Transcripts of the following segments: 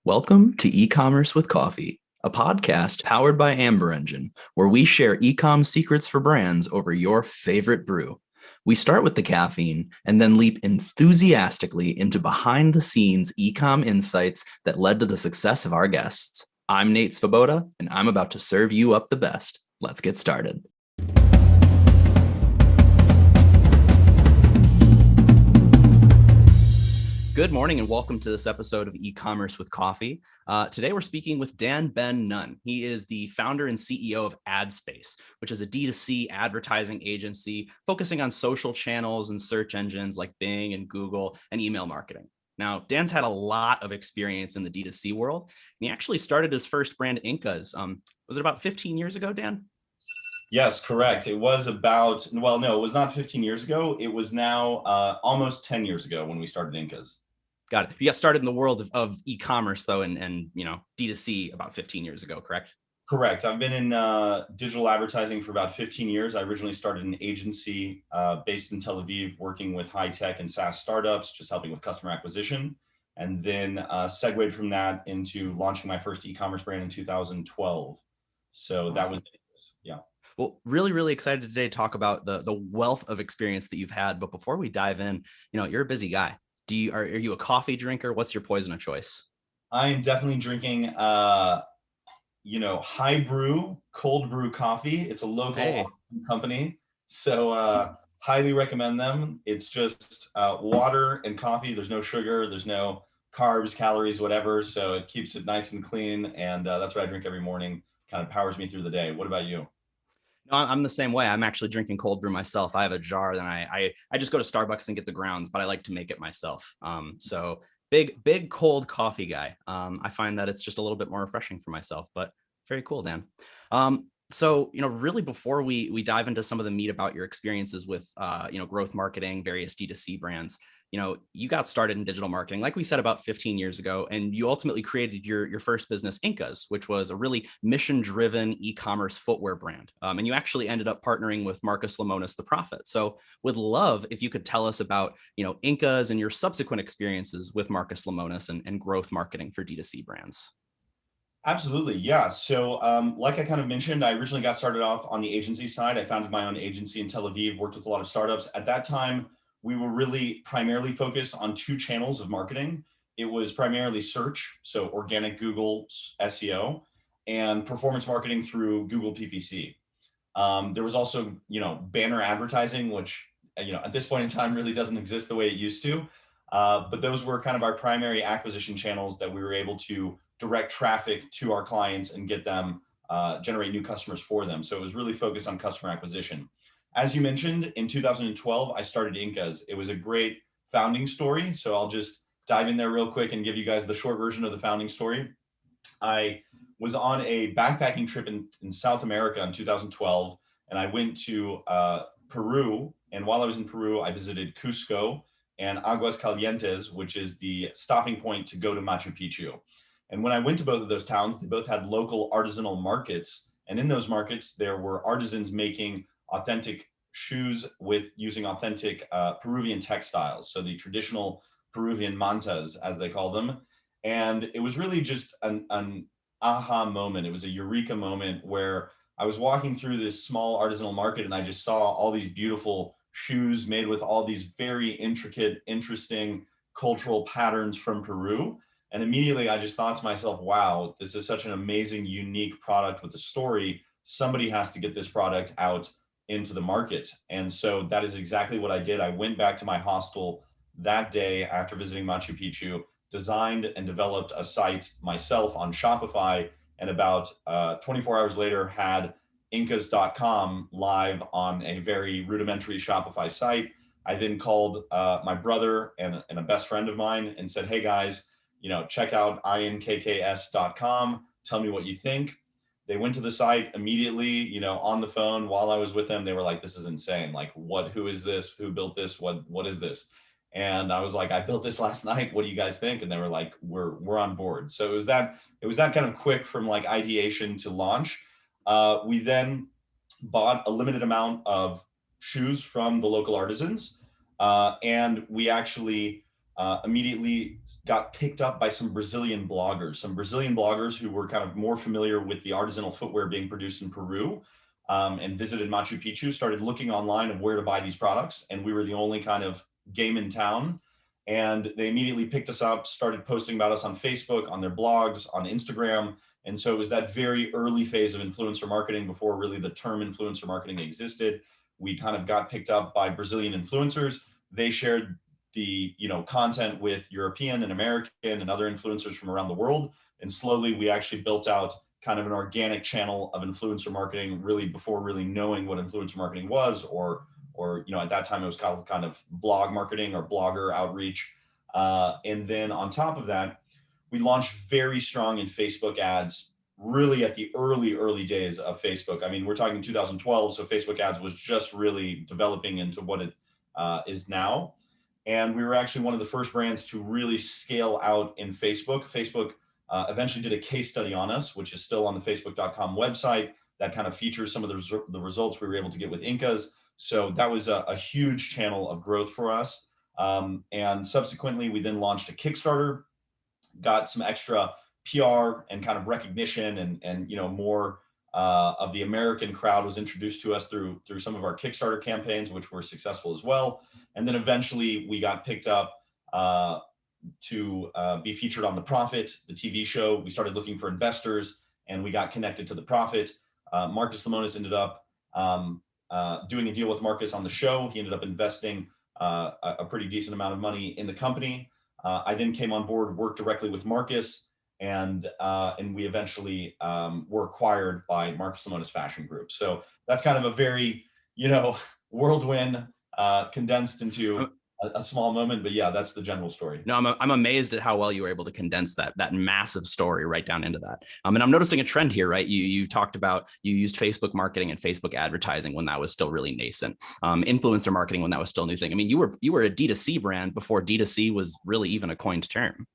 Welcome to E-commerce with Coffee, a podcast powered by Amber Engine, where we share e-com secrets for brands over your favorite brew. We start with the caffeine and then leap enthusiastically into behind-the-scenes e-com insights that led to the success of our guests. I'm Nate Svoboda, and I'm about to serve you up the best. Let's get started. Good morning and welcome to this episode of E-commerce with Coffee. Today we're speaking with Ben-Nun. He is the founder and CEO of AdSpace, which is a D2C advertising agency focusing on social channels and search engines like Bing and Google and email marketing. Now, Dan's had a lot of experience in the D2C world, and he actually started his first brand, Inkkas. Was it about 15 years ago, Dan? Yes, correct. It was about, well, no, it was not 15 years ago. It was now almost 10 years ago when we started Inkkas. Got it. You got started in the world of e-commerce though, and D2C about 15 years ago, correct? Correct. I've been in digital advertising for about 15 years. I originally started an agency based in Tel Aviv, working with high tech and SaaS startups, just helping with customer acquisition. And then segued from that into launching my first e-commerce brand in 2012. So awesome. That was, yeah. Well, really excited today to talk about the wealth of experience that you've had. But before we dive in, you're a busy guy. Are you a coffee drinker? What's your poison of choice? I'm definitely drinking, high brew, cold brew coffee. It's a local company. So highly recommend them. It's just water and coffee. There's no sugar. There's no carbs, calories, whatever. So it keeps it nice and clean. And that's what I drink every morning. Kind of powers me through the day. What about you? No, I'm the same way. I'm actually drinking cold brew myself. I have a jar, and I just go to Starbucks and get the grounds, but I like to make it myself. So big cold coffee guy. I find that it's just a little bit more refreshing for myself, but very cool, Dan. So, really before we dive into some of the meat about your experiences with, growth marketing, various D2C brands, you got started in digital marketing, like we said, about 15 years ago, and you ultimately created your first business, Inkkas, which was a really mission-driven e-commerce footwear brand. And you actually ended up partnering with Marcus Lemonis, the Prophet. So would love if you could tell us about, Inkkas and your subsequent experiences with Marcus Lemonis and growth marketing for D2C brands. Absolutely. Yeah. So like I kind of mentioned, I originally got started off on the agency side. I founded my own agency in Tel Aviv, worked with a lot of startups. At that time, we were really primarily focused on two channels of marketing. It was primarily search, so organic Google SEO, and performance marketing through Google PPC. There was also, banner advertising, which, at this point in time really doesn't exist the way it used to. But those were kind of our primary acquisition channels that we were able to direct traffic to our clients and get them generate new customers for them. So it was really focused on customer acquisition. As you mentioned, in 2012, I started Inkkas. It was a great founding story. So I'll just dive in there real quick and give you guys the short version of the founding story. I was on a backpacking trip in South America in 2012, and I went to Peru. And while I was in Peru, I visited Cusco and Aguas Calientes, which is the stopping point to go to Machu Picchu. And when I went to both of those towns, they both had local artisanal markets. And in those markets, there were artisans making authentic shoes with using authentic Peruvian textiles. So the traditional Peruvian mantas, as they call them. And it was really just an aha moment. It was a eureka moment where I was walking through this small artisanal market and I just saw all these beautiful shoes made with all these very intricate, interesting cultural patterns from Peru. And immediately I just thought to myself, wow, this is such an amazing, unique product with a story. Somebody has to get this product out into the market. And so that is exactly what I did. I went back to my hostel that day after visiting Machu Picchu, designed and developed a site myself on Shopify, and about 24 hours later had Inkkas.com live on a very rudimentary Shopify site. I then called my brother and a best friend of mine and said, hey guys, check out inkks.com. Tell me what you think. They went to the site immediately, on the phone while I was with them. They were like, this is insane. Like, who is this? Who built this? What is this? And I was like, I built this last night. What do you guys think? And they were like, we're on board. So it was that kind of quick from like ideation to launch. We then bought a limited amount of shoes from the local artisans. And we actually immediately got picked up by some Brazilian bloggers who were kind of more familiar with the artisanal footwear being produced in Peru, and visited Machu Picchu, started looking online of where to buy these products. And we were the only kind of game in town. And they immediately picked us up, started posting about us on Facebook, on their blogs, on Instagram. And so it was that very early phase of influencer marketing before really the term influencer marketing existed. We kind of got picked up by Brazilian influencers. They shared the content with European and American and other influencers from around the world. And slowly we actually built out kind of an organic channel of influencer marketing, really before really knowing what influencer marketing was, or at that time it was called kind of blog marketing or blogger outreach. And then on top of that, we launched very strong in Facebook ads, really at the early days of Facebook. I mean, we're talking 2012, so Facebook ads was just really developing into what it is now. And we were actually one of the first brands to really scale out in Facebook. Facebook eventually did a case study on us, which is still on the facebook.com website, that kind of features some of the results we were able to get with Inkkas. So that was a huge channel of growth for us. And subsequently, we then launched a Kickstarter, got some extra PR and kind of recognition, and more of the American crowd was introduced to us through some of our Kickstarter campaigns, which were successful as well. And then eventually we got picked up to be featured on The Profit, the TV show. We started looking for investors, and we got connected to The Profit. Marcus Lemonis ended up doing a deal with Marcus on the show. He ended up investing a pretty decent amount of money in the company. I then came on board, worked directly with Marcus, and we eventually were acquired by Marcus Lemonis Fashion Group. So that's kind of a very, whirlwind condensed into a small moment, but yeah, that's the general story. No, I'm amazed at how well you were able to condense that massive story right down into that. And I'm noticing a trend here, right? You talked about you used Facebook marketing and Facebook advertising when that was still really nascent. Influencer marketing when that was still a new thing. I mean, you were a D2C brand before D2C was really even a coined term.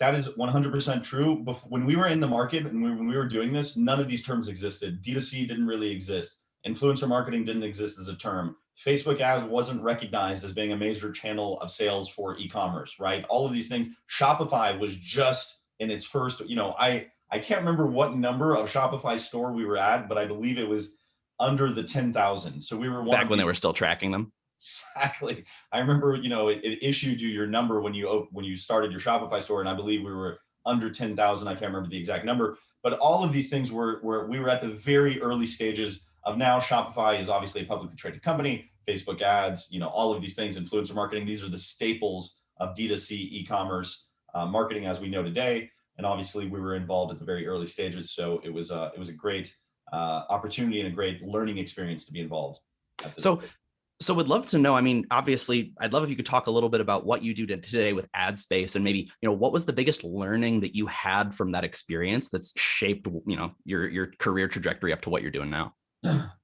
That is 100% true. When we were in the market and when we were doing this, none of these terms existed. D2C didn't really exist. Influencer marketing didn't exist as a term. Facebook ads wasn't recognized as being a major channel of sales for e-commerce, right? All of these things. Shopify was just in its first, I can't remember what number of Shopify store we were at, but I believe it was under the 10,000. So we were back when they were still tracking them. Exactly. I remember, it issued you your number when you started your Shopify store, and I believe we were under 10,000. I can't remember the exact number, but all of these things we were at the very early stages of. Now Shopify is obviously a publicly traded company. Facebook ads, all of these things, influencer marketing, these are the staples of D2C e-commerce marketing as we know today. And obviously we were involved at the very early stages. So it was a great opportunity and a great learning experience to be involved. So would love to know, I mean, obviously, I'd love if you could talk a little bit about what you do today with AdSpace, and maybe, what was the biggest learning that you had from that experience that's shaped, your career trajectory up to what you're doing now?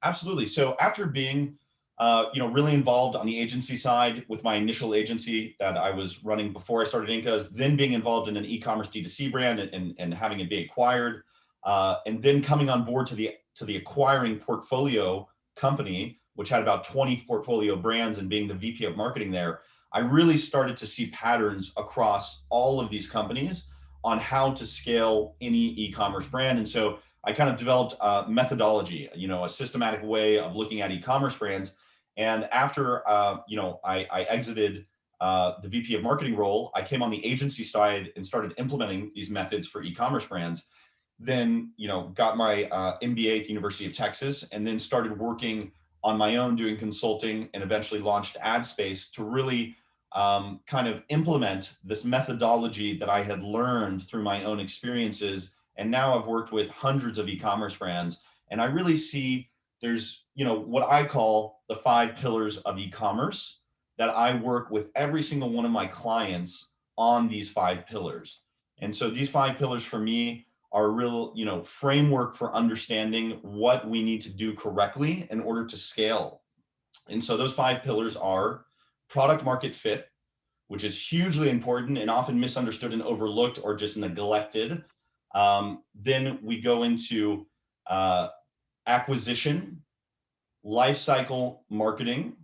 Absolutely. So after being, really involved on the agency side with my initial agency that I was running before I started Inkkas, then being involved in an e-commerce D2C brand and having it be acquired, and then coming on board to the acquiring portfolio company, which had about 20 portfolio brands, and being the VP of marketing there, I really started to see patterns across all of these companies on how to scale any e-commerce brand. And so I kind of developed a methodology, a systematic way of looking at e-commerce brands. And after, I exited the VP of marketing role, I came on the agency side and started implementing these methods for e-commerce brands. Then, got my MBA at the University of Texas, and then started working on my own, doing consulting, and eventually launched AdSpace to really kind of implement this methodology that I had learned through my own experiences. And now I've worked with hundreds of e-commerce brands, and I really see there's, what I call the 5 pillars of e-commerce, that I work with every single one of my clients on these 5 pillars. And so these 5 pillars for me are a real, framework for understanding what we need to do correctly in order to scale. And so those 5 pillars are product market fit, which is hugely important and often misunderstood and overlooked or just neglected. Then we go into acquisition, lifecycle marketing,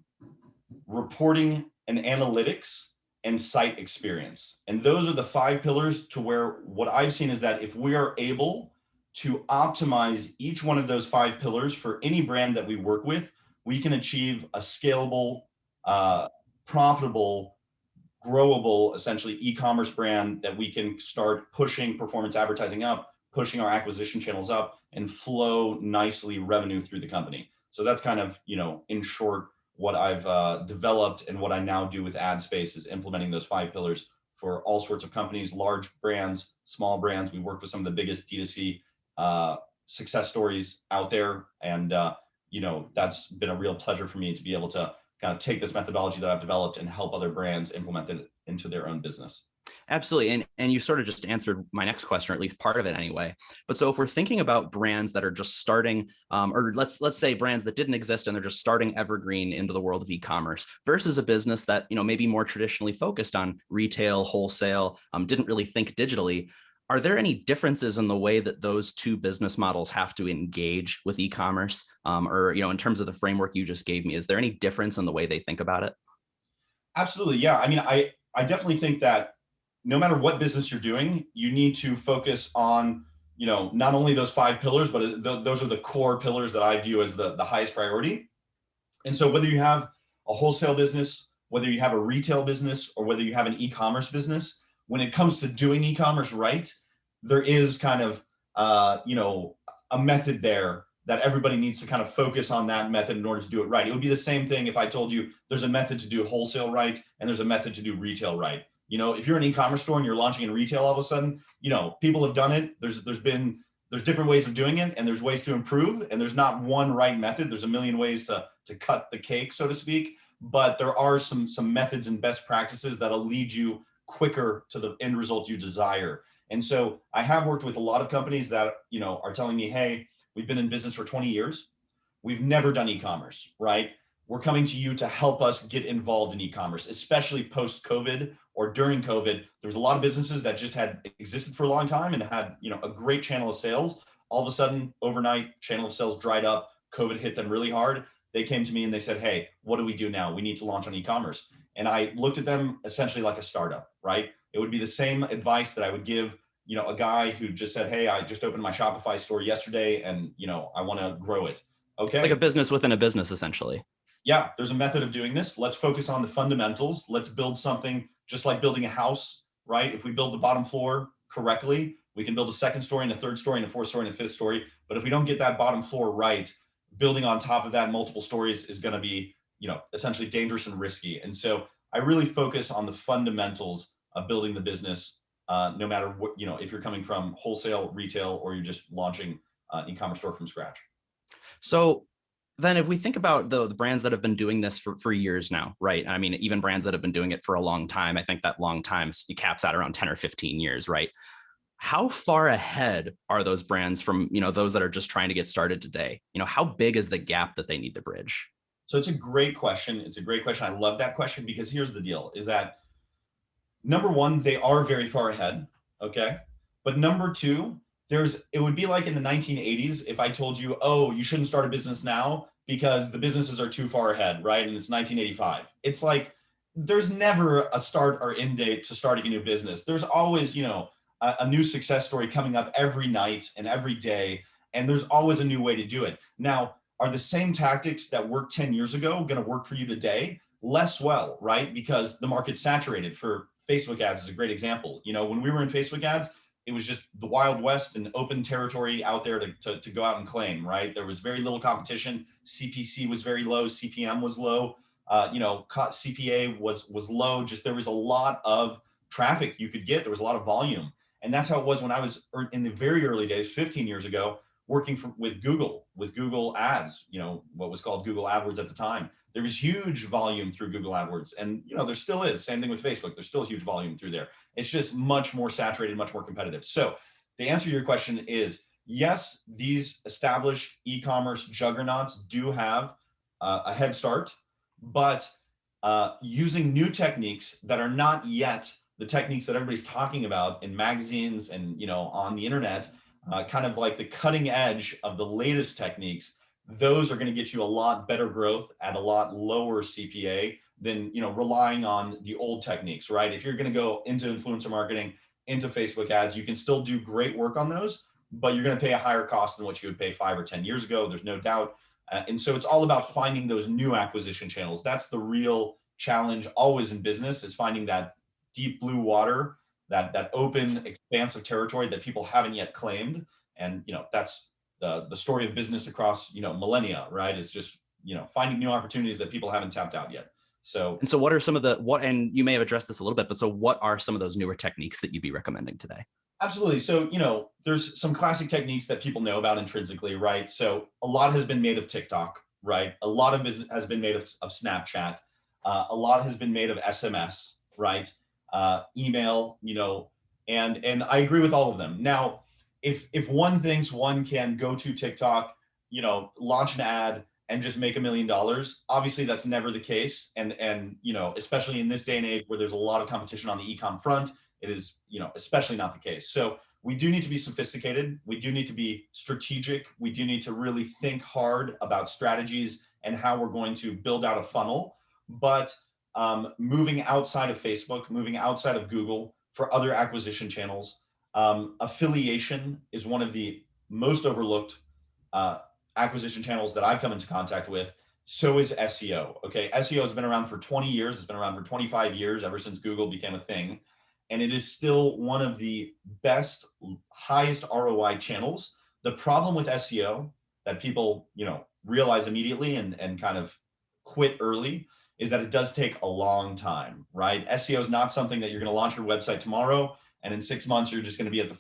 reporting and analytics, and site experience. And those are the 5 pillars to where what I've seen is that if we are able to optimize each one of those 5 pillars for any brand that we work with, we can achieve a scalable, profitable, growable, essentially e-commerce brand that we can start pushing performance advertising up, pushing our acquisition channels up, and flow nicely revenue through the company. So that's kind of, in short, what I've developed and what I now do with AdSpace is implementing those 5 pillars for all sorts of companies, large brands, small brands. We work with some of the biggest D2C success stories out there. And, that's been a real pleasure for me to be able to kind of take this methodology that I've developed and help other brands implement it into their own business. Absolutely. And you sort of just answered my next question, or at least part of it anyway. But so if we're thinking about brands that are just starting, or let's say brands that didn't exist and they're just starting evergreen into the world of e-commerce versus a business that, maybe more traditionally focused on retail, wholesale, didn't really think digitally. Are there any differences in the way that those two business models have to engage with e-commerce? Or, in terms of the framework you just gave me, is there any difference in the way they think about it? Absolutely. Yeah. I mean, I definitely think that no matter what business you're doing, you need to focus on, not only those 5 pillars, but those are the core pillars that I view as the highest priority. And so whether you have a wholesale business, whether you have a retail business, or whether you have an e-commerce business, when it comes to doing e-commerce right, there is kind of, a method there that everybody needs to kind of focus on that method in order to do it right. It would be the same thing if I told you there's a method to do wholesale right and there's a method to do retail right. If you're an e-commerce store and you're launching in retail all of a sudden, people have done it. There's different ways of doing it, and there's ways to improve, and there's not one right method. There's a million ways to cut the cake, so to speak. But there are some methods and best practices that'll lead you quicker to the end result you desire. And so I have worked with a lot of companies that, are telling me, hey, we've been in business for 20 years. We've never done e-commerce, right? We're coming to you to help us get involved in e-commerce, especially post-COVID or during COVID. There was a lot of businesses that just had existed for a long time and had, a great channel of sales. All of a sudden, overnight, channel of sales dried up. COVID hit them really hard. They came to me and they said, hey, what do we do now? We need to launch on e-commerce. And I looked at them essentially like a startup, right? It would be the same advice that I would give, a guy who just said, hey, I just opened my Shopify store yesterday and, I want to grow it. Okay. It's like a business within a business, essentially. Yeah, there's a method of doing this. Let's focus on the fundamentals. Let's build something just like building a house, right? If we build the bottom floor correctly, we can build a second story and a third story and a fourth story and a fifth story. But if we don't get that bottom floor right, building on top of that multiple stories is going to be, essentially dangerous and risky. And so I really focus on the fundamentals of building the business, no matter what, if you're coming from wholesale, retail, or you're just launching an e-commerce store from scratch. So then if we think about the brands that have been doing this for years now, right? I mean, even brands that have been doing it for a long time, I think that long time caps out around 10 or 15 years, right? How far ahead are those brands from, those that are just trying to get started today? How big is the gap that they need to bridge? So it's a great question. I love that question because here's the deal is that number one, they are very far ahead. Okay. But number two, it would be like in the 1980s if I told you, oh, you shouldn't start a business now because the businesses are too far ahead, right? And it's 1985. It's like there's never a start or end date to starting a new business. There's always, a new success story coming up every night and every day, and there's always a new way to do it. Now, are the same tactics that worked 10 years ago going to work for you today? Less well, right? Because the market's saturated. For Facebook ads is a great example. When we were in Facebook ads, it was just the Wild West and open territory out there to go out and claim, right? There was very little competition. CPC was very low. CPM was low. CPA was low. Just there was a lot of traffic you could get. There was a lot of volume. And that's how it was when I was in the very early days, 15 years ago, working with Google ads, what was called Google AdWords at the time. There was huge volume through Google AdWords. And, there still is. Same thing with Facebook. There's still huge volume through there. It's just much more saturated, much more competitive. So the answer to your question is, yes, these established e-commerce juggernauts do have a head start, but using new techniques that are not yet the techniques that everybody's talking about in magazines and, on the internet, kind of like the cutting edge of the latest techniques, those are going to get you a lot better growth at a lot lower CPA than, relying on the old techniques, right? If you're going to go into influencer marketing, into Facebook ads, you can still do great work on those, but you're going to pay a higher cost than what you would pay 5 or 10 years ago. There's no doubt. And so it's all about finding those new acquisition channels. That's the real challenge always in business, is finding that deep blue water, that open expanse of territory that people haven't yet claimed. And, that's the story of business across, millennia, right? It's just, finding new opportunities that people haven't tapped out yet. So, and so what are some of and you may have addressed this a little bit, but so what are some of those newer techniques that you'd be recommending today? absolutely. So, there's some classic techniques that people know about intrinsically, right? So a lot has been made of TikTok, right? A lot of it has been made of Snapchat. A lot has been made of SMS, right? Email, and I agree with all of them. Now, if one thinks one can go to TikTok, launch an ad and just make $1 million, obviously that's never the case. And especially in this day and age where there's a lot of competition on the e-com front, it is, especially not the case. So we do need to be sophisticated. We do need to be strategic. We do need to really think hard about strategies and how we're going to build out a funnel. But moving outside of Facebook, moving outside of Google for other acquisition channels, affiliation is one of the most overlooked acquisition channels that I've come into contact with. So is SEO. Okay, SEO has been around for 20 years. It's been around for 25 years, ever since Google became a thing. And it is still one of the best, highest ROI channels. The problem with SEO that people, realize immediately and kind of quit early is that it does take a long time, right? SEO is not something that you're going to launch your website tomorrow and in 6 months you're just going to be at the,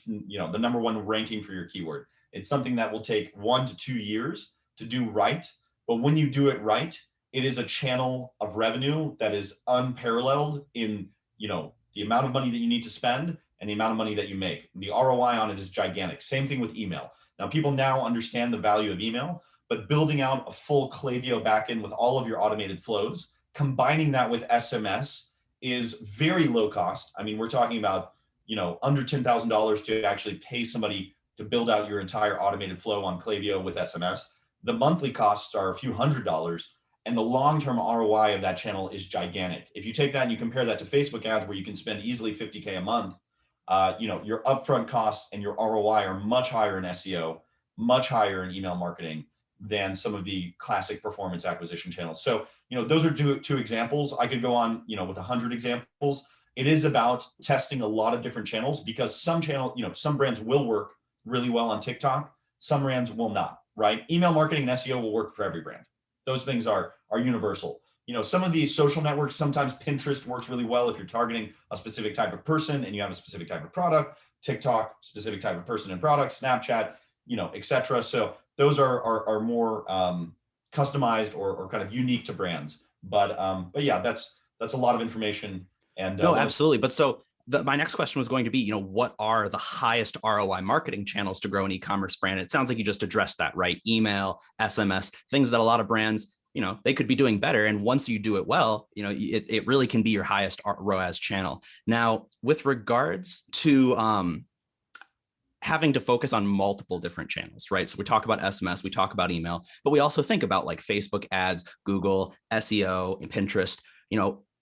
the number one ranking for your keyword. It's something that will take 1 to 2 years to do right. But when you do it right, it is a channel of revenue that is unparalleled in, the amount of money that you need to spend and the amount of money that you make. The ROI on it is gigantic. Same thing with email. Now, people now understand the value of email, but building out a full Klaviyo backend with all of your automated flows, combining that with SMS is very low cost. I mean, we're talking about, under $10,000 to actually pay somebody to build out your entire automated flow on Klaviyo with SMS. The monthly costs are a few $100s, and the long-term ROI of that channel is gigantic. If you take that and you compare that to Facebook ads, where you can spend easily $50K a month, your upfront costs and your ROI are much higher in SEO, much higher in email marketing than some of the classic performance acquisition channels. So, those are two examples. I could go on, with 100 examples. It is about testing a lot of different channels, because some some brands will work really well on TikTok, some brands will not, right? Email marketing and SEO will work for every brand. Those things are universal. Some of these social networks, sometimes Pinterest works really well if you're targeting a specific type of person and you have a specific type of product. TikTok, specific type of person and product. Snapchat, etc. So those are more customized or kind of unique to brands. But yeah, that's a lot of information. And no, absolutely. But so my next question was going to be, what are the highest ROI marketing channels to grow an e-commerce brand? It sounds like you just addressed that, right? Email, SMS, things that a lot of brands, they could be doing better. And once you do it well, it really can be your highest ROAS channel. Now, with regards to having to focus on multiple different channels, right? So we talk about SMS, we talk about email, but we also think about like Facebook ads, Google, SEO, and Pinterest.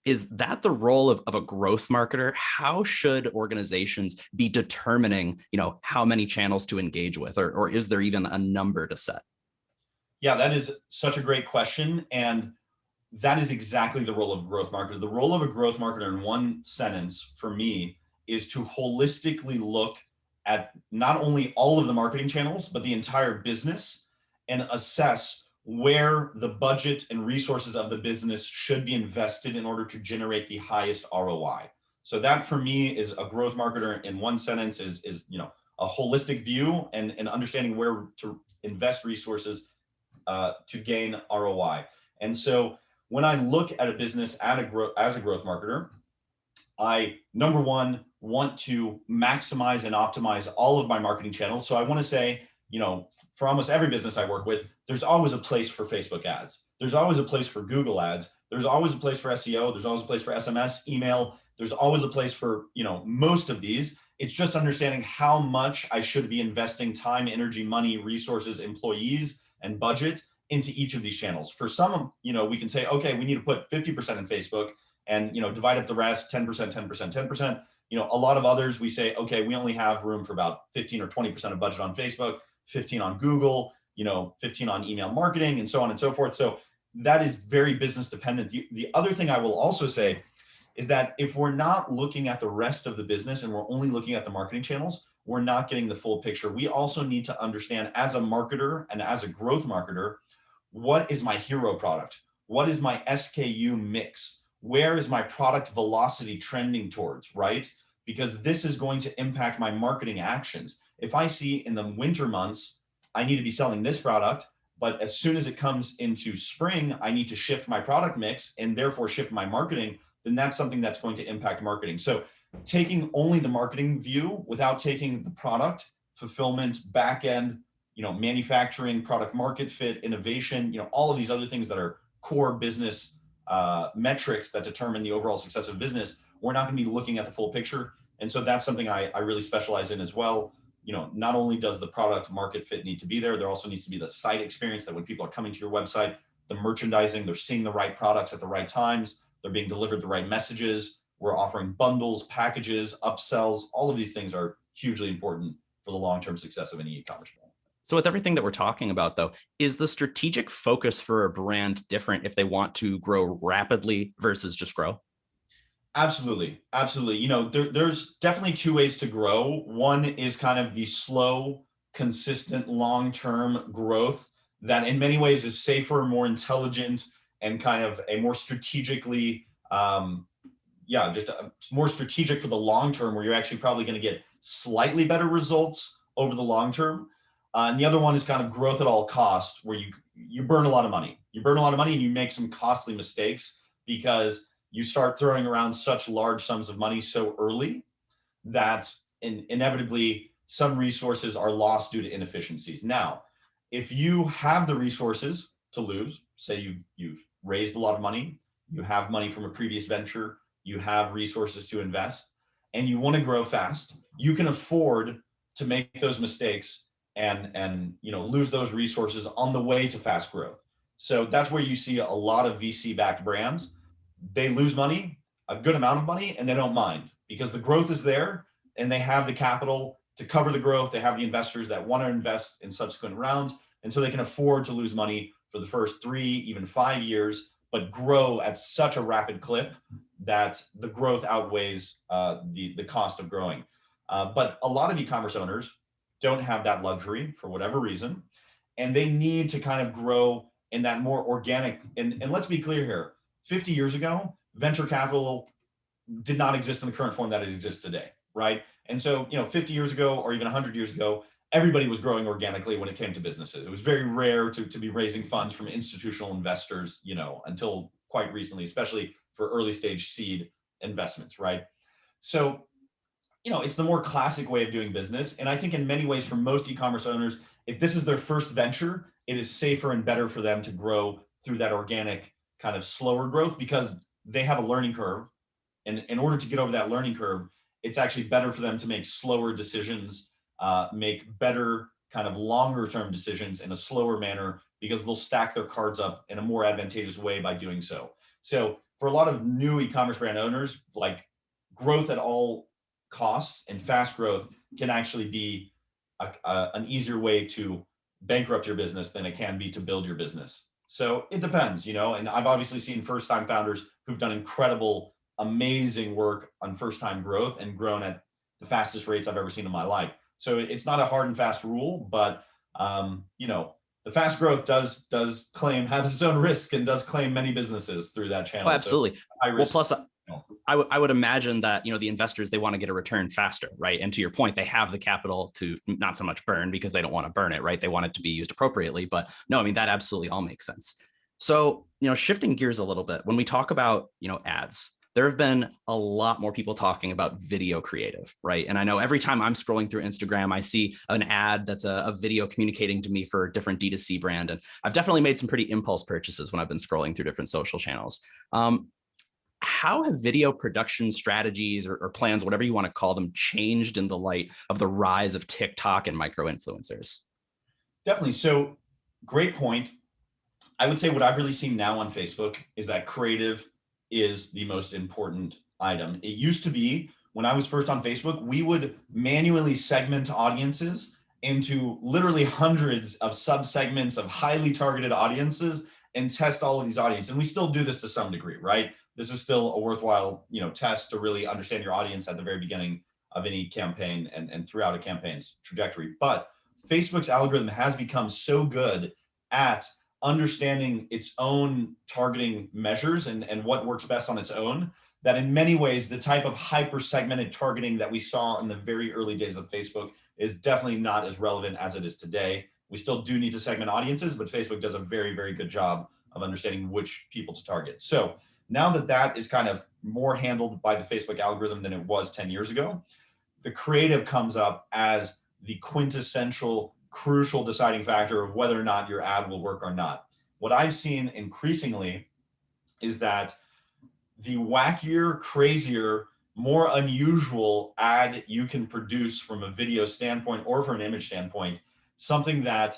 Is that the role of a growth marketer? How should organizations be determining, how many channels to engage with, or is there even a number to set? Yeah, that is such a great question. And that is exactly the role of a growth marketer. The role of a growth marketer, in one sentence for me, is to holistically look at not only all of the marketing channels, but the entire business, and assess where the budget and resources of the business should be invested in order to generate the highest ROI. So that for me is a growth marketer in one sentence, is a holistic view and understanding where to invest resources to gain ROI. And so when I look at a business as a growth marketer, I, number one, want to maximize and optimize all of my marketing channels. So I want to say, for almost every business I work with, there's always a place for Facebook ads. There's always a place for Google ads. There's always a place for SEO. There's always a place for SMS, email. There's always a place for, most of these. It's just understanding how much I should be investing time, energy, money, resources, employees, and budget into each of these channels. For some, we can say, okay, we need to put 50% in Facebook and, divide up the rest, 10%, 10%, 10%. A lot of others, we say, okay, we only have room for about 15 or 20% of budget on Facebook, 15 on Google, 15 on email marketing, and so on and so forth. So that is very business dependent. The other thing I will also say is that if we're not looking at the rest of the business and we're only looking at the marketing channels, we're not getting the full picture. We also need to understand, as a marketer and as a growth marketer, what is my hero product? What is my SKU mix? Where is my product velocity trending towards, right? Because this is going to impact my marketing actions. If I see in the winter months, I need to be selling this product, but as soon as it comes into spring, I need to shift my product mix and therefore shift my marketing, then that's something that's going to impact marketing. So taking only the marketing view without taking the product, fulfillment, back end, manufacturing, product market fit, innovation, all of these other things that are core business metrics that determine the overall success of business, we're not going to be looking at the full picture. And so that's something I really specialize in as well. Not only does the product market fit need to be there also needs to be the site experience, that when people are coming to your website, the merchandising, they're seeing the right products at the right times, they're being delivered the right messages. We're offering bundles, packages, upsells. All of these things are hugely important for the long-term success of any e-commerce brand. So with everything that we're talking about, though, is the strategic focus for a brand different if they want to grow rapidly versus just grow? Absolutely. Absolutely. There's definitely two ways to grow. One is kind of the slow, consistent, long-term growth that in many ways is safer, more intelligent, and kind of a more strategically, more strategic for the long term, where you're actually probably going to get slightly better results over the long term. And the other one is kind of growth at all costs, where you burn a lot of money. You burn a lot of money and you make some costly mistakes because you start throwing around such large sums of money so early that inevitably some resources are lost due to inefficiencies. Now, if you have the resources to lose, say you've raised a lot of money, you have money from a previous venture, you have resources to invest, and you want to grow fast, you can afford to make those mistakes and lose those resources on the way to fast growth. So that's where you see a lot of VC-backed brands. They lose money, a good amount of money, and they don't mind because the growth is there and they have the capital to cover the growth. They have the investors that want to invest in subsequent rounds. And so they can afford to lose money for the first 3, even 5 years, but grow at such a rapid clip that the growth outweighs the cost of growing. But a lot of e-commerce owners don't have that luxury for whatever reason, and they need to kind of grow in that more organic. And let's be clear here, 50 years ago, venture capital did not exist in the current form that it exists today, right? And so, 50 years ago or even 100 years ago, everybody was growing organically when it came to businesses. It was very rare to be raising funds from institutional investors, until quite recently, especially for early stage seed investments, right? So, it's the more classic way of doing business. And I think in many ways, for most e-commerce owners, if this is their first venture, it is safer and better for them to grow through that organic kind of slower growth because they have a learning curve. And in order to get over that learning curve, it's actually better for them to make slower decisions, make better kind of longer term decisions in a slower manner because they'll stack their cards up in a more advantageous way by doing so. So for a lot of new e-commerce brand owners, like growth at all costs and fast growth can actually be an easier way to bankrupt your business than it can be to build your business. So it depends, and I've obviously seen first-time founders who've done incredible, amazing work on first-time growth and grown at the fastest rates I've ever seen in my life. So it's not a hard and fast rule, but the fast growth does has its own risk and does claim many businesses through that channel. Oh, absolutely. So Well, plus I would imagine that, the investors, they want to get a return faster, right? And to your point, they have the capital to not so much burn because they don't want to burn it, right? They want it to be used appropriately. But no, I mean, that absolutely all makes sense. So, shifting gears a little bit, when we talk about, ads, there have been a lot more people talking about video creative, right? And I know every time I'm scrolling through Instagram, I see an ad that's a video communicating to me for a different D2C brand. And I've definitely made some pretty impulse purchases when I've been scrolling through different social channels. How have video production strategies or plans, whatever you want to call them, changed in the light of the rise of TikTok and micro influencers? Definitely. So great point. I would say what I've really seen now on Facebook is that creative is the most important item. It used to be when I was first on Facebook, we would manually segment audiences into literally hundreds of subsegments of highly targeted audiences and test all of these audiences. And we still do this to some degree, right? This is still a worthwhile, test to really understand your audience at the very beginning of any campaign and throughout a campaign's trajectory. But Facebook's algorithm has become so good at understanding its own targeting measures and what works best on its own, that in many ways, the type of hyper segmented targeting that we saw in the very early days of Facebook is definitely not as relevant as it is today. We still do need to segment audiences, but Facebook does a very, very good job of understanding which people to target. So now that that is kind of more handled by the Facebook algorithm than it was 10 years ago, the creative comes up as the quintessential, crucial deciding factor of whether or not your ad will work or not. What I've seen increasingly is that the wackier, crazier, more unusual ad you can produce from a video standpoint or from an image standpoint, something that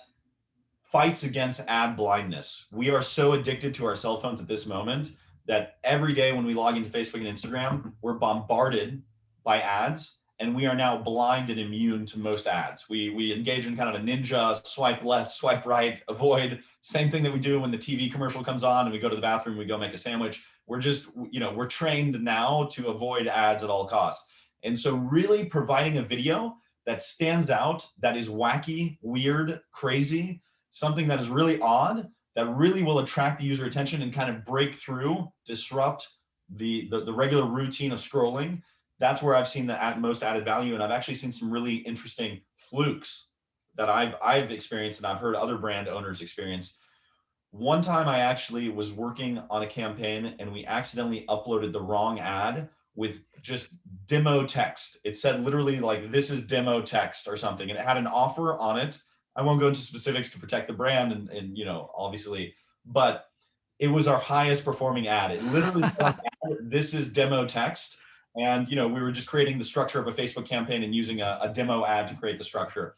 fights against ad blindness. We are so addicted to our cell phones at this moment that every day when we log into Facebook and Instagram, we're bombarded by ads, and we are now blind and immune to most ads. We engage in kind of a ninja swipe left, swipe right, avoid. Same thing that we do when the TV commercial comes on and we go to the bathroom, we go make a sandwich. We're just, we're trained now to avoid ads at all costs. And so really providing a video that stands out, that is wacky, weird, crazy, something that is really odd, that really will attract the user attention and kind of break through, disrupt the regular routine of scrolling. That's where I've seen the most added value. And I've actually seen some really interesting flukes that I've experienced and I've heard other brand owners experience. One time I actually was working on a campaign and we accidentally uploaded the wrong ad with just demo text. It said literally like, this is demo text or something. And it had an offer on it. I won't go into specifics to protect the brand and obviously, but it was our highest performing ad. It literally said, this is demo text. And we were just creating the structure of a Facebook campaign and using a demo ad to create the structure.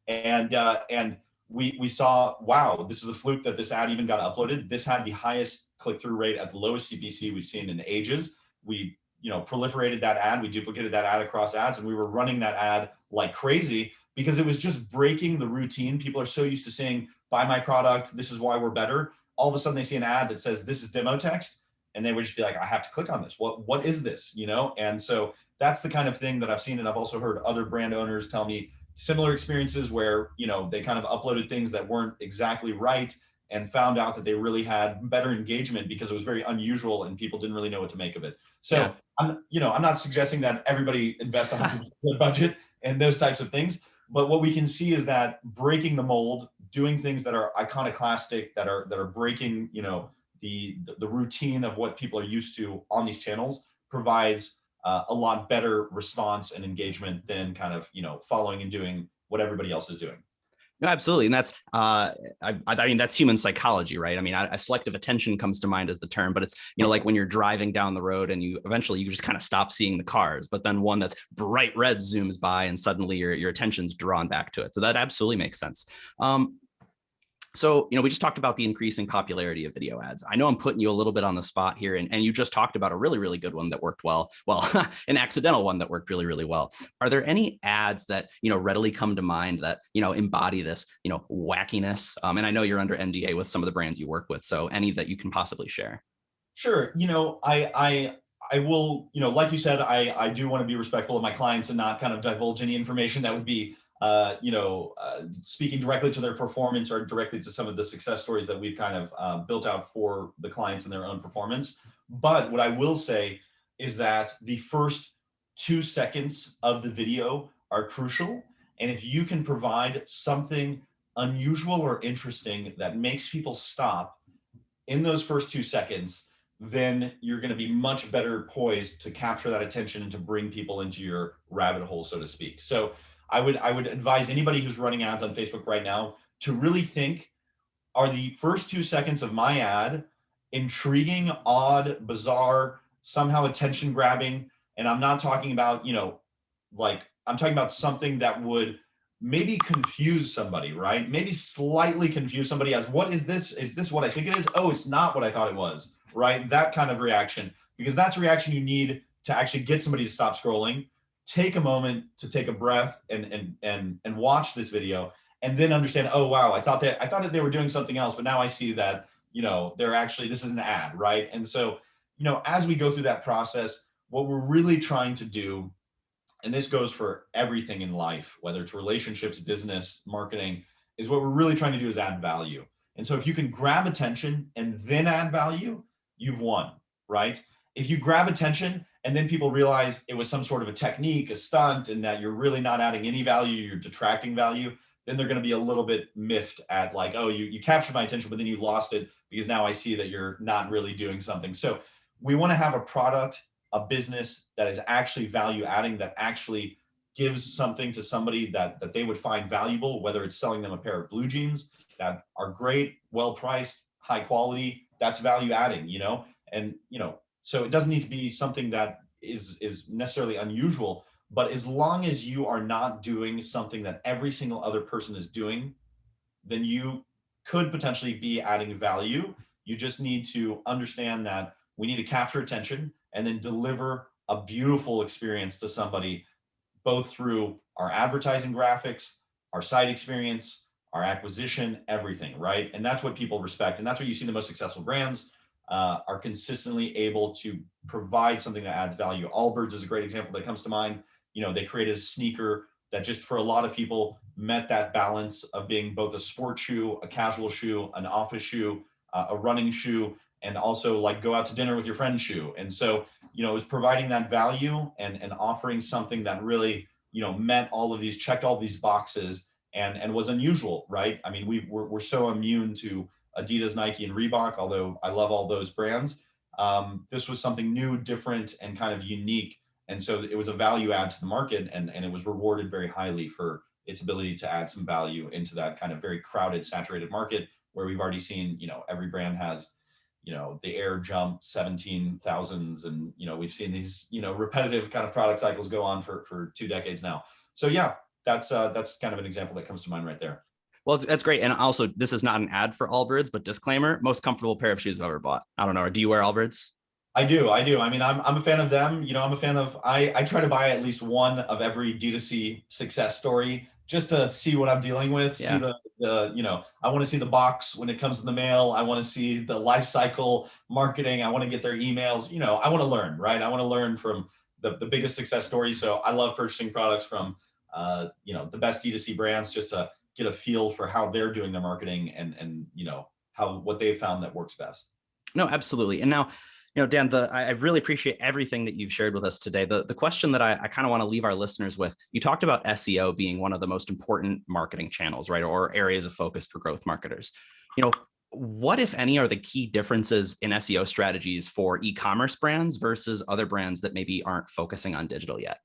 And we saw, wow, this is a fluke that this ad even got uploaded. This had the highest click-through rate at the lowest CPC we've seen in ages. We proliferated that ad, we duplicated that ad across ads, and we were running that ad like crazy because it was just breaking the routine. People are so used to saying, buy my product, this is why we're better. All of a sudden they see an ad that says, this is demo text. And they would just be like, I have to click on this. What is this? And so that's the kind of thing that I've seen. And I've also heard other brand owners tell me similar experiences where, they kind of uploaded things that weren't exactly right and found out that they really had better engagement because it was very unusual and people didn't really know what to make of it. So yeah. I'm not suggesting that everybody invest 100% of their budget and those types of things. But what we can see is that breaking the mold, doing things that are iconoclastic, that are breaking, the routine of what people are used to on these channels provides a lot better response and engagement than kind of, following and doing what everybody else is doing. No, absolutely. And that's, I mean, that's human psychology, right? I mean, selective attention comes to mind as the term, but it's, like when you're driving down the road and you just kind of stop seeing the cars, but then one that's bright red zooms by and suddenly your attention's drawn back to it. So that absolutely makes sense. So, we just talked about the increasing popularity of video ads. I know I'm putting you a little bit on the spot here, and you just talked about a really, really good one that worked well. Well, an accidental one that worked really, really well. Are there any ads that, readily come to mind that, embody this, wackiness? And I know you're under NDA with some of the brands you work with, so any that you can possibly share. Sure. I will, like you said, I do want to be respectful of my clients and not kind of divulge any information that would be speaking directly to their performance or directly to some of the success stories that we've kind of built out for the clients and their own performance. But what I will say is that the first 2 seconds of the video are crucial. And if you can provide something unusual or interesting that makes people stop in those first 2 seconds, then you're going to be much better poised to capture that attention and to bring people into your rabbit hole, so to speak. So I would advise anybody who's running ads on Facebook right now to really think, are the first 2 seconds of my ad intriguing, odd, bizarre, somehow attention grabbing? And I'm not talking about, I'm talking about something that would maybe confuse somebody, right? Maybe slightly confuse somebody as, what is this? Is this what I think it is? Oh, it's not what I thought it was, right? That kind of reaction, because that's a reaction you need to actually get somebody to stop scrolling, take a moment to take a breath and watch this video, and then understand, oh, wow, I thought that they were doing something else, but now I see that, they're actually, this is an ad, right? And so, as we go through that process, what we're really trying to do, and this goes for everything in life, whether it's relationships, business, marketing, is what we're really trying to do is add value. And so if you can grab attention and then add value, you've won, right? If you grab attention and then people realize it was some sort of a technique, a stunt, and that you're really not adding any value, you're detracting value, then they're going to be a little bit miffed at like, oh, you captured my attention, but then you lost it because now I see that you're not really doing something. So we want to have a product, a business that is actually value adding, that actually gives something to somebody that they would find valuable, whether it's selling them a pair of blue jeans that are great, well priced, high quality, that's value adding, and so it doesn't need to be something that is necessarily unusual, but as long as you are not doing something that every single other person is doing, then you could potentially be adding value. You just need to understand that we need to capture attention and then deliver a beautiful experience to somebody, both through our advertising graphics, our site experience, our acquisition, everything, right? And that's what people respect. And that's what you see the most successful brands are consistently able to provide something that adds value. Allbirds is a great example that comes to mind. They created a sneaker that just for a lot of people met that balance of being both a sport shoe, a casual shoe, an office shoe, a running shoe, and also like go out to dinner with your friend shoe. And so, it was providing that value and offering something that really, met all of these, checked all these boxes and was unusual, right? I mean, we're so immune to Adidas, Nike, and Reebok, although I love all those brands. This was something new, different, and kind of unique. And so it was a value add to the market, and it was rewarded very highly for its ability to add some value into that kind of very crowded, saturated market where we've already seen, every brand has, the Air Jump 17,000s, and, we've seen these, repetitive kind of product cycles go on for 2 decades now. So yeah, that's kind of an example that comes to mind right there. Well, that's great. And also, this is not an ad for Allbirds, but disclaimer, most comfortable pair of shoes I've ever bought. I don't know. Do you wear Allbirds? I do. I mean, I'm a fan of them. I'm a fan of, I try to buy at least one of every D2C success story just to see what I'm dealing with. Yeah. See I want to see the box when it comes in the mail. I want to see the life cycle marketing. I want to get their emails. I want to learn, right? I want to learn from the biggest success stories. So I love purchasing products from, the best D2C brands just to get a feel for how they're doing their marketing and what they've found that works best. No, absolutely. And now, Dan, I really appreciate everything that you've shared with us today. The question that I kind of want to leave our listeners with, you talked about SEO being one of the most important marketing channels, right? Or areas of focus for growth marketers. What, if any, are the key differences in SEO strategies for e-commerce brands versus other brands that maybe aren't focusing on digital yet?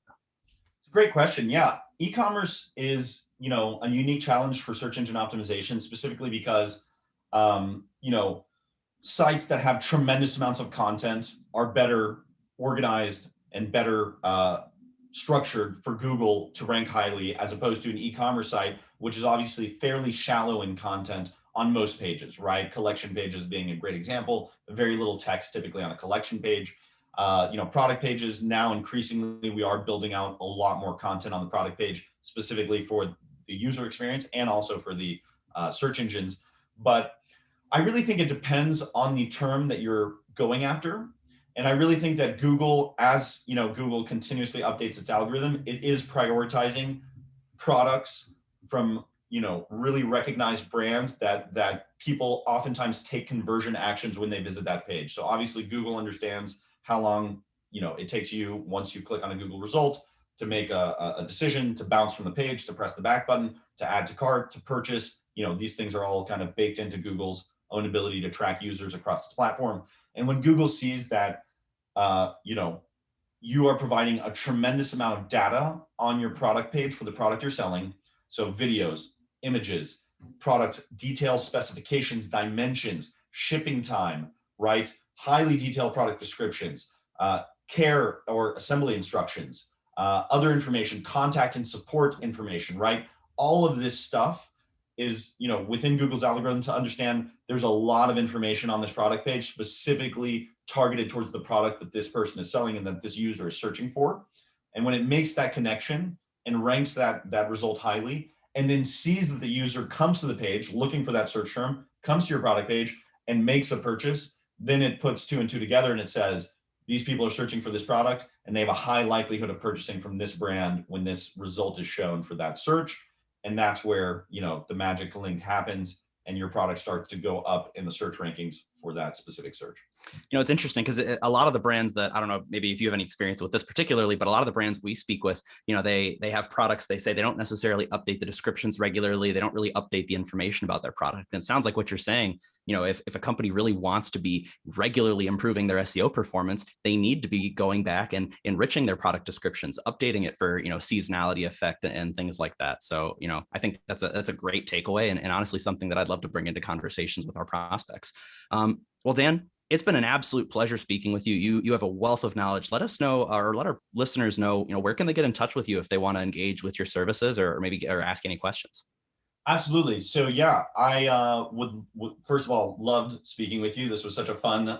Great question. Yeah. E-commerce is, a unique challenge for search engine optimization, specifically because, sites that have tremendous amounts of content are better organized and better structured for Google to rank highly, as opposed to an e-commerce site, which is obviously fairly shallow in content on most pages, right? Collection pages being a great example, very little text typically on a collection page. Product pages, now increasingly we are building out a lot more content on the product page, specifically for the user experience and also for the search engines. But I really think it depends on the term that you're going after. And I really think that Google, as Google continuously updates its algorithm, it is prioritizing products from really recognized brands that people oftentimes take conversion actions when they visit that page. So obviously Google understands how long it takes you once you click on a Google result to make a decision, to bounce from the page, to press the back button, to add to cart, to purchase. These things are all kind of baked into Google's own ability to track users across its platform. And when Google sees that, you are providing a tremendous amount of data on your product page for the product you're selling. So videos, images, product details, specifications, dimensions, shipping time, right? Highly detailed product descriptions, care or assembly instructions, other information, contact and support information, right? all of this stuff is, within Google's algorithm to understand there's a lot of information on this product page specifically targeted towards the product that this person is selling and that this user is searching for. And when it makes that connection and ranks that result highly, and then sees that the user comes to the page looking for that search term, comes to your product page and makes a purchase, then it puts 2 and 2 together and it says, these people are searching for this product and they have a high likelihood of purchasing from this brand when this result is shown for that search. And that's where, the magic link happens and your product starts to go up in the search rankings for that specific search. It's interesting because a lot of the brands that, I don't know, maybe if you have any experience with this particularly, but a lot of the brands we speak with, they have products, they say they don't necessarily update the descriptions regularly. They don't really update the information about their product. And it sounds like what you're saying, if a company really wants to be regularly improving their SEO performance, they need to be going back and enriching their product descriptions, updating it for, seasonality effect and things like that. So, I think that's a great takeaway and honestly something that I'd love to bring into conversations with our prospects. Well, Dan, it's been an absolute pleasure speaking with you. You have a wealth of knowledge. Let us know, or let our listeners know, where can they get in touch with you if they want to engage with your services or maybe ask any questions? Absolutely. So yeah, I would first of all loved speaking with you. This was such a fun,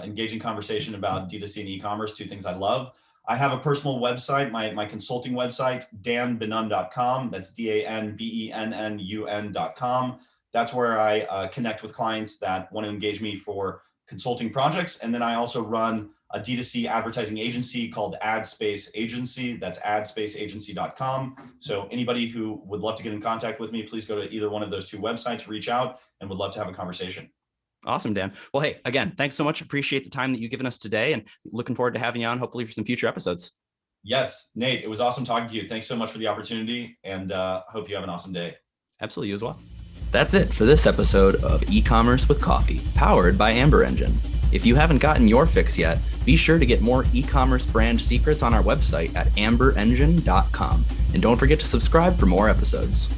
engaging conversation about D2C and e-commerce, 2 things I love. I have a personal website, my consulting website, danbennun.com. That's DANBENNUN.com. That's where I connect with clients that want to engage me for consulting projects. And then I also run a D2C advertising agency called AdSpace Agency. That's adspaceagency.com. So anybody who would love to get in contact with me, please go to either one of those 2 websites, reach out, and would love to have a conversation. Awesome, Dan. Well, hey, again, thanks so much. Appreciate the time that you've given us today and looking forward to having you on hopefully for some future episodes. Yes, Nate, it was awesome talking to you. Thanks so much for the opportunity and hope you have an awesome day. Absolutely, you as well. That's it for this episode of E-commerce with Coffee, powered by Amber Engine. If you haven't gotten your fix yet, be sure to get more e-commerce brand secrets on our website at amberengine.com. And don't forget to subscribe for more episodes.